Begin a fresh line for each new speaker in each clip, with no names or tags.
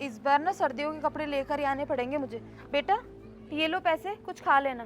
इस बार ना सर्दियों के कपड़े लेकर ही आने पड़ेंगे मुझे। बेटा ये लो पैसे, कुछ खा लेना।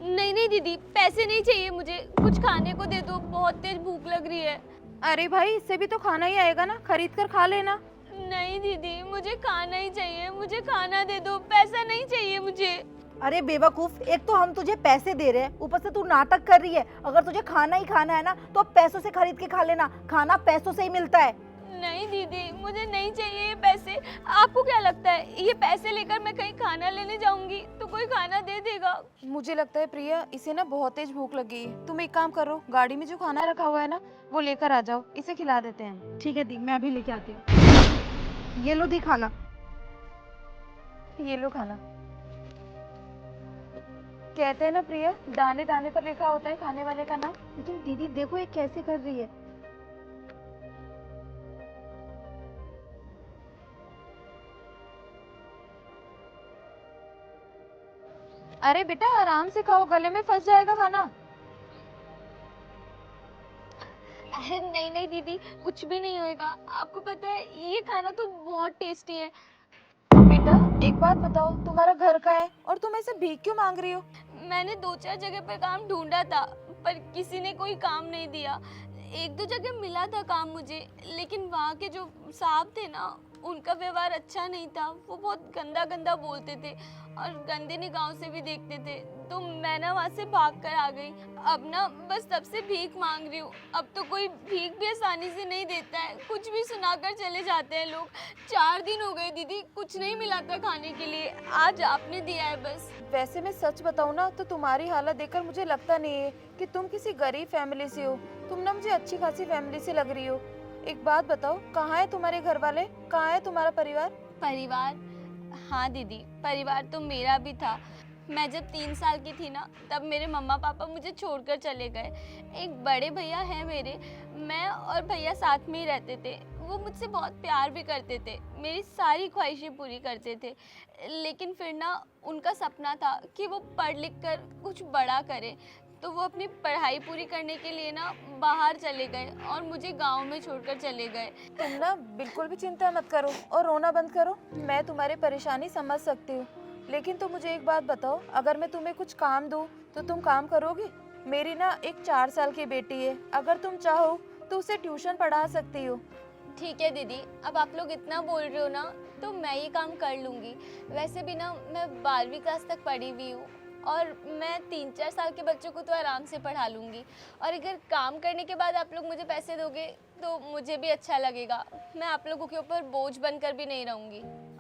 नहीं नहीं दीदी, पैसे नहीं चाहिए मुझे, कुछ खाने को दे दो, बहुत तेज भूख लग रही है।
अरे भाई इससे भी तो खाना ही आएगा ना, खरीद कर खा लेना।
नहीं दीदी, मुझे खाना ही चाहिए, मुझे खाना दे दो, पैसा नहीं चाहिए मुझे।
अरे बेवकूफ, एक तो हम तुझे पैसे दे रहे हैं, ऊपर से तू नाटक कर रही है। अगर तुझे खाना ही खाना है ना तो अब पैसों से खरीद के खा लेना, खाना पैसों से ही मिलता है।
नहीं दीदी, मुझे नहीं चाहिए ये पैसे। आपको क्या लगता है ये पैसे लेकर मैं कहीं खाना लेने जाऊंगी तो कोई खाना दे देगा?
मुझे लगता है प्रिया इसे ना बहुत तेज भूख लगी है। तुम एक काम करो, गाड़ी में जो खाना रखा हुआ है ना वो लेकर आ जाओ, इसे खिला देते हैं।
ठीक है दी, मैं अभी लेके आती हूँ। ये लो दी खाना।
ये लो खाना। कहते हैं ना प्रिया, दाने दाने पर लिखा होता है खाने वाले का नाम।
लेकिन दीदी देखो ये कैसे कर रही है।
अरे बेटा आराम से खाओ, गले में फंस जाएगा खाना।
अरे नहीं नहीं दीदी, कुछ भी नहीं होएगा। आपको पता है ये खाना तो बहुत टेस्टी है।
बेटा एक बात बताओ, तुम्हारा घर का है और तुम ऐसे भीख क्यों मांग रही हो?
मैंने 2-4 जगह पर काम ढूंढा था पर किसी ने कोई काम नहीं दिया। 1-2 जगह मिला था काम मुझे, लेकिन वहाँ के जो साहब थे ना उनका व्यवहार अच्छा नहीं था। वो बहुत गंदा गंदा बोलते थे और गंदे निगाहों से भी देखते थे, तो मैं ना वहाँ से भाग कर आ गई। अब ना बस तब से भीख मांग रही हूँ। अब तो कोई भीख भी आसानी से नहीं देता है, कुछ भी सुनाकर चले जाते हैं लोग। 4 दिन हो गए दीदी, कुछ नहीं मिला था खाने के लिए, आज आपने दिया है बस।
वैसे मैं सच बताऊं ना तो तुम्हारी हालत देखकर मुझे लगता नहीं है कि तुम किसी गरीब फैमिली से हो। तुम ना मुझे अच्छी खासी फैमिली से लग रही हो। एक बात बताओ, कहाँ है तुम्हारे घर वाले, कहाँ है तुम्हारा परिवार?
परिवार? हाँ दीदी, परिवार तो मेरा भी था। मैं जब 3 साल की थी ना तब मेरे मम्मा पापा मुझे छोड़कर चले गए। एक बड़े भैया हैं मेरे, मैं और भैया साथ में ही रहते थे। वो मुझसे बहुत प्यार भी करते थे, मेरी सारी ख्वाहिशें पूरी करते थे। लेकिन फिर ना उनका सपना था कि वो पढ़ लिख कर कुछ बड़ा करें, तो वो अपनी पढ़ाई पूरी करने के लिए ना बाहर चले गए और मुझे गांव में छोड़कर चले गए।
तुम ना बिल्कुल भी चिंता मत करो और रोना बंद करो। मैं तुम्हारी परेशानी समझ सकती हूँ, लेकिन तुम मुझे एक बात बताओ, अगर मैं तुम्हें कुछ काम दूँ तो तुम काम करोगी? मेरी ना एक 4 साल की बेटी है, अगर तुम चाहो तो उसे ट्यूशन पढ़ा सकती हो।
ठीक है दीदी, अब आप लोग इतना बोल रहे हो ना तो मैं ये काम कर लूँगी। वैसे भी ना मैं 12वीं क्लास तक पढ़ी हुई हूँ और मैं 3-4 साल के बच्चों को तो आराम से पढ़ा लूँगी। और अगर काम करने के बाद आप लोग मुझे पैसे दोगे तो मुझे भी अच्छा लगेगा। मैं आप लोगों के ऊपर बोझ बनकर भी नहीं रहूँगी।